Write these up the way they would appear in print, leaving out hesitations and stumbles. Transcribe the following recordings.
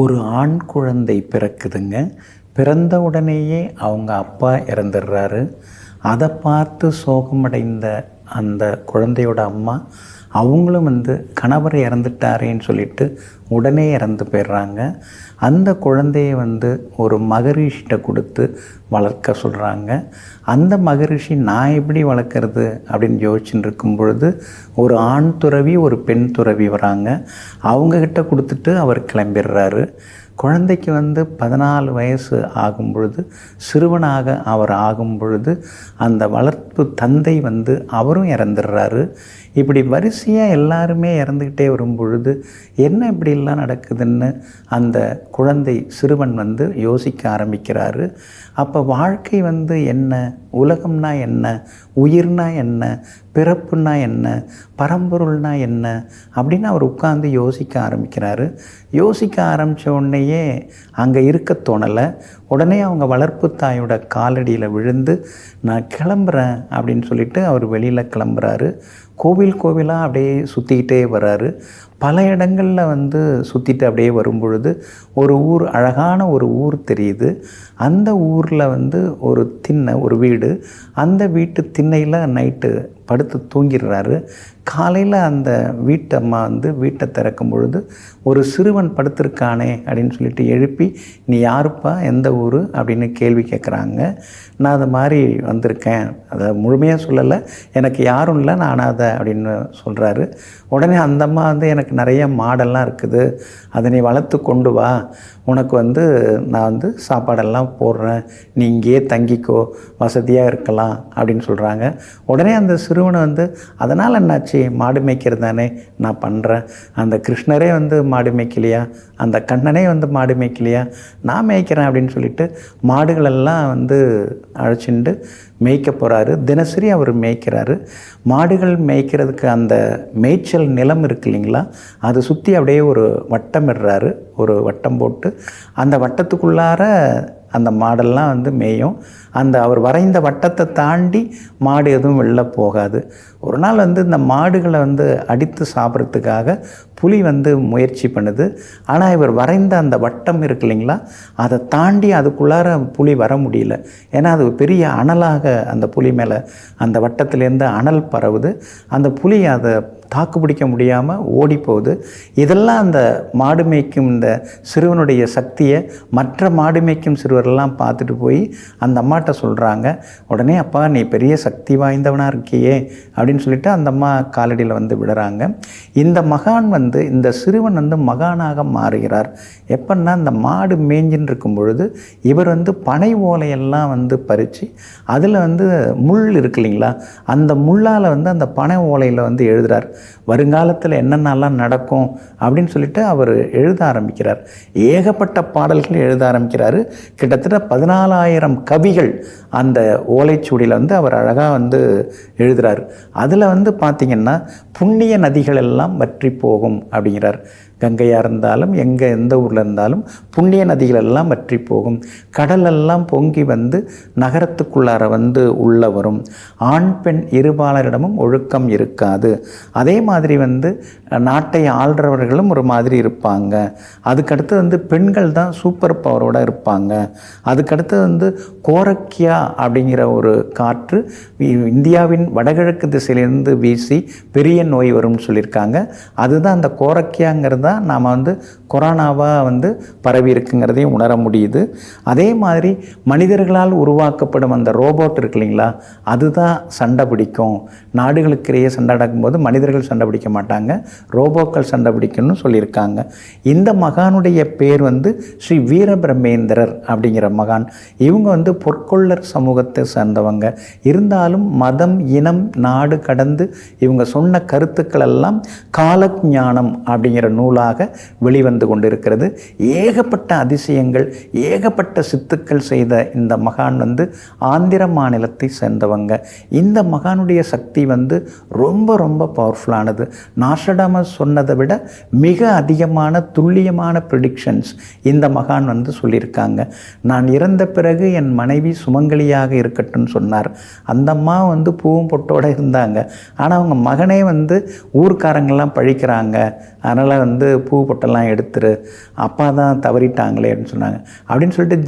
ஒரு ஆண் குழந்தை பிறக்குதுங்க. பிறந்த உடனேயே அவங்க அப்பா இறந்துடுறாரு. அதை பார்த்து சோகமடைந்த அந்த குழந்தையோட அம்மா, அவங்களும் கணவர் இறந்துட்டாரேன்னு சொல்லிட்டு உடனே இறந்து போயிடுறாங்க. அந்த குழந்தைய ஒரு மகரிஷிகிட்ட கொடுத்து வளர்க்க சொல்கிறாங்க. அந்த மகரிஷி நான் எப்படி வளர்க்குறது அப்படின்னு யோசிச்சுட்டு இருக்கும் பொழுது ஒரு ஆண் துறவி ஒரு பெண் துறவி வராங்க. அவங்கக்கிட்ட கொடுத்துட்டு அவர் கிளம்பிடுறாரு. குழந்தைக்கு 14 வயசு ஆகும் பொழுது, சிறுவனாக அவர் ஆகும் பொழுது அந்த வளர்ப்பு தந்தை அவரும் இறந்துடுறாரு. இப்படி வரிசையாக எல்லாருமே இறந்துக்கிட்டே வரும் பொழுது என்ன இப்படிலாம் நடக்குதுன்னு அந்த குழந்தை சிறுவன் யோசிக்க ஆரம்பிக்கிறாரு. அப்போ வாழ்க்கை என்ன, உலகம்னா என்ன, உயிர்னா என்ன, பிறப்புனா என்ன, பரம்பொருள்னா என்ன அப்படின்னு அவர் உட்கார்ந்து யோசிக்க ஆரம்பிக்கிறாரு. யோசிக்க ஆரம்பித்த உடனேயே அங்கே இருக்க தோணலை. உடனே அவங்க வளர்ப்பு தாயோட காலடியில் விழுந்து நான் கிளம்புறேன் அப்படின்னு சொல்லிட்டு அவர் வெளியில் கிளம்புறாரு. கோவிலாக அப்படியே சுற்றிக்கிட்டே வர்றாரு. பல இடங்களில் சுற்றிட்டு அப்படியே வரும் பொழுது ஒரு ஊர், அழகான ஒரு ஊர் தெரியுது. அந்த ஊரில் ஒரு திண்ணை, ஒரு வீடு. அந்த வீட்டு திண்ணையில் நைட்டு படுத்து தூங்கிடுறாரு. காலையில் அந்த வீட்டு அம்மா வீட்டை திறக்கும் பொழுது ஒரு சிறுவன் படுத்திருக்கானே அப்படின்னு சொல்லிட்டு எழுப்பி, நீ யாருப்பா, எந்த ஊர் அப்படின்னு கேள்வி கேட்குறாங்க. நான் அது மாதிரி வந்திருக்கேன், அதை முழுமையாக சொல்லலை, எனக்கு யாரும் இல்லை, நான் அனாதை அப்படின்னு சொல்கிறாரு. உடனே அந்த அம்மா எனக்கு நிறைய மாடெல்லாம் இருக்குது, அதை நீ வளர்த்து கொண்டு வா, உனக்கு நான் சாப்பாடெல்லாம் போடுறேன், நீ இங்கேயே தங்கிக்கோ, வசதியாக இருக்கலாம் அப்படின்னு சொல்கிறாங்க. உடனே அந்த சிறுவனை அதனால் என்னாச்சு, மாடு மேய்க்கிறது தானே நான் பண்ணுறேன், அந்த கிருஷ்ணரே மாடு மேய்க்கலையா, அந்த கண்ணனே மாடு மேய்க்கலையா, நான் மேய்க்கிறேன் அப்படின்னு சொல்லிட்டு மாடுகளெல்லாம் அழைச்சிட்டு மேய்க்க போகிறாரு. தினசரி அவர் மேய்க்கிறாரு. மாடுகள் மேய்க்கிறதுக்கு அந்த மேய்ச்சல் நிலம் இருக்கு இல்லைங்களா, அதை சுற்றி அப்படியே ஒரு வட்டம் இடுறாரு. ஒரு வட்டம் போட்டு அந்த வட்டத்துக்குள்ளார அந்த மாடெல்லாம் மேயும். அந்த அவர் வரைந்த வட்டத்தை தாண்டி மாடு எதுவும் வெளில போகாது. ஒரு நாள் இந்த மாடுகளை அடித்து சாப்பிட்றதுக்காக புலி முயற்சி பண்ணுது. ஆனால் இவர் வரைந்த அந்த வட்டம் இருக்கு இல்லைங்களா, அதை தாண்டி அதுக்குள்ளார புலி வர முடியல. ஏன்னா அது பெரிய அனலாக அந்த புலி மேலே அந்த வட்டத்திலேருந்து அனல் பரவுது. அந்த புலி அதை தாக்கு பிடிக்க முடியாமல் ஓடி போகுது. இதெல்லாம் அந்த மாடு மேய்க்கும் இந்த சிறுவனுடைய சக்தியை மற்ற மாடு மேய்க்கும் சிறுவரெல்லாம் பார்த்துட்டு போய் அந்த அம்மாட்ட சொல்கிறாங்க. உடனே அப்பா, நீ பெரிய சக்தி வாய்ந்தவனாக இருக்கியே அப்படின்னு சொல்லிட்டு அந்த அம்மா காலடியில் விடுறாங்க. இந்த மகான் இந்த சிறுவன் மகானாக மாறுகிறார். எப்படின்னா, இந்த மாடு மேய்ஞ்சின்னு இருக்கும் பொழுது இவர் பனை ஓலையெல்லாம் பறித்து அதில் முள் இருக்கு இல்லைங்களா, அந்த முள்ளால் அந்த பனை ஓலையில் எழுதுகிறார். வருங்காலத்தில் என்னென்னலாம் நடக்கும் அப்படின்னு சொல்லிட்டு அவர் எழுத ஆரம்பிக்கிறார். ஏகப்பட்ட பாடல்கள் எழுத ஆரம்பிக்கிறாரு. கிட்டத்தட்ட 14,000 கவிகள் அந்த ஓலைச்சுவடியில் அவர் அழகாக எழுதுகிறார். அதில் பார்த்திங்கன்னா, புண்ணிய நதிகள் எல்லாம் வற்றி போகும் அப்படிங்கிறார். கங்கையாக இருந்தாலும் எந்த ஊரில் இருந்தாலும் புண்ணிய நதிகள் எல்லாம் வற்றி போகும், கடலெல்லாம் பொங்கி நகரத்துக்குள்ளார உள்ள வரும், ஆண் பெண் இருபாலரிடமும் ஒழுக்கம் இருக்காது, அதே மாதிரி நாட்டை ஆள்றவர்களும் ஒரு மாதிரி இருப்பாங்க, அதுக்கடுத்து பெண்கள் தான் சூப்பர் பவரோடு இருப்பாங்க, அதுக்கடுத்து கோரக்கியா அப்படிங்கிற ஒரு காற்று இந்தியாவின் வடகிழக்கு திசையிலிருந்து வீசி பெரிய நோய் வரும்னு சொல்லியிருக்காங்க. அதுதான் அந்த கோரக்கியாங்கிறது தான் நாம் கொரோனாவாக பரவி இருக்குங்கிறதையும் உணர முடியுது. அதே மாதிரி மனிதர்களால் உருவாக்கப்படும் அந்த ரோபோட் இருக்கு இல்லைங்களா, அதுதான் சண்டை பிடிக்கும். நாடுகளுக்கிடையே சண்டை நடக்கும்போது மனிதர்கள் சண்டை பிடிக்க மாட்டாங்க, ரோபோக்கள் சண்டை பிடிக்கணும்னு சொல்லியிருக்காங்க. இந்த மகானுடைய பேர் ஸ்ரீ வீரபிரமேந்திரர் அப்படிங்கிற மகான். இவங்க பொற்கொள்ளர் சமூகத்தை சேர்ந்தவங்க. இருந்தாலும் மதம், இனம், நாடு கடந்து இவங்க சொன்ன கருத்துக்கள் எல்லாம் காலஞானம் அப்படிங்கிற நூலாக வெளிவந்து கொண்டிருக்கிறது. ஏகப்பட்ட அதிசயங்கள், ஏகப்பட்ட சித்துக்கள் செய்த இந்த மகான் ஆந்திர மாநிலத்தை சேர்ந்தவங்க. இந்த மகானுடைய சக்தி ரொம்ப ரொம்ப பவர்ஃபுல்லானது. நாஸ்ட்ராடமஸ் சொன்னதை விட மிக அதிகமான துல்லியமான ப்ரிடிக்ஷன்ஸ் இந்த மகான் சொல்லியிருக்காங்க. நான் இறந்த பிறகு என் மனைவி சுமங்கலியாக இருக்கட்டும் சொன்னார். அந்த அம்மா பூவும் பொட்டோடு இருந்தாங்க. ஆனால் அவங்க மகனே ஊர்க்காரங்கெல்லாம் பழிக்கிறாங்க, அதனால் வந்து பூ பொட்டெல்லாம் எடுத்துரு, அப்பா தான் தவறிட்டாங்களே அப்படின்னு சொன்னாங்க. அப்படின்னு சொல்லிட்டு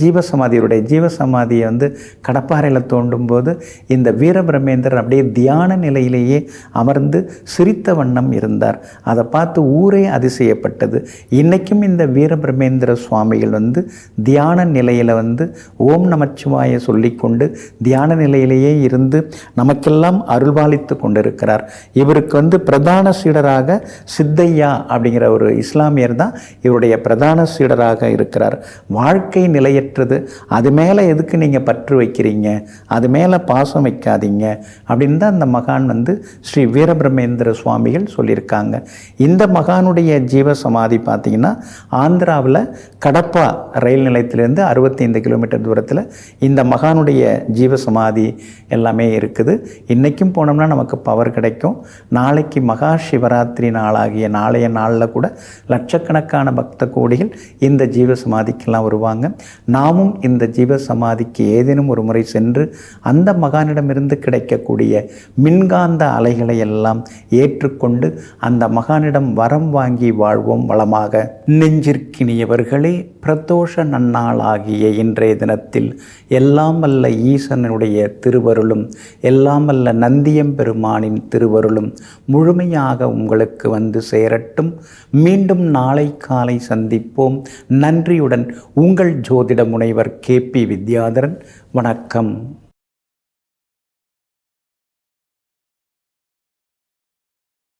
ஜீவசமாதியை வந்து கடப்பாறையில் தோண்டும்போது இந்த வீரபிரமேந்திரர் அப்படியே தியான நிலையிலேயே அமர்ந்து சிரித்த வண்ணம் இருந்தார். அதை பார்த்து ஊரே அதிசயப்பட்டது. இன்றைக்கும் இந்த வீரபிரமேந்திர சுவாமிகள் வந்து தியான நிலையில் வந்து ஓம் நமச்சிவாய சொல்லிக்கொண்டு தியான நிலையிலேயே இருந்து நமக்கெல்லாம் அருள்பாலித்து கொண்டிருக்கிறார். இவருக்கு வந்து பிரதான சீடராக சித்தையா அப்படிங்கிற ஒரு இஸ்லாமியர் தான் இவருடைய பிரதான சீடராக இருக்கிறார். வாழ்க்கை நிலையற்றது, அது மேலே எதுக்கு நீங்கள் பற்று வைக்கிறீங்க, அது மேலே பாசம் வைக்காதீங்க அப்படின்னு தான் அந்த மகான் வந்து ஸ்ரீ வீரபிரமேந்திர சுவாமிகள் சொல்லியிருக்காங்க. இந்த மகானுடைய ஜீவசமாதி பார்த்திங்கன்னா ஆந்திராவில் கடப்பா ரயில் நிலையத்திலேருந்து 65 கிலோமீட்டர் தூரத்தில் இந்த மகானுடைய ஜீவசமாதி எல்லாமே இருக்குது. இன்றைக்கும் போனோம்னா நமக்கு பவர் கிடைக்கும். நாளைக்கு மகா சிவராத்திரி நாளாகிய நாளைய நாளில் கூட லட்சக்கணக்கான பக்த கோடிகள் இந்த ஜீவசமாதிக்கெல்லாம் வருவாங்க. நாமும் இந்த ஜீவசமாதிக்கு ஏதேனும் ஒரு முறை சென்று அந்த மகானிடமிருந்து கிடைக்கக்கூடிய மின்காந்த அலைகளை எல்லாம் ஏற்றுக்கொண்டு அந்த மகானிடம் வரம் வாங்கி வாழ்வோம் வளமாக. நெஞ்சிற்கினியவர்களே, பிரதோஷ நன்னாளாகிய இன்றைய தினத்தில் எல்லாம் வல்ல ஈசனுடைய திருவருளும் எல்லாம் வல்ல நந்தியம்பெருமானின் திருவருளும் முழுமையாக உங்களுக்கு வந்து சேரட்டும். மீண்டும் நாளை காலை சந்திப்போம். நன்றியுடன் உங்கள் ஜோதிட முனைவர் KP வித்யாதரன். வணக்கம்.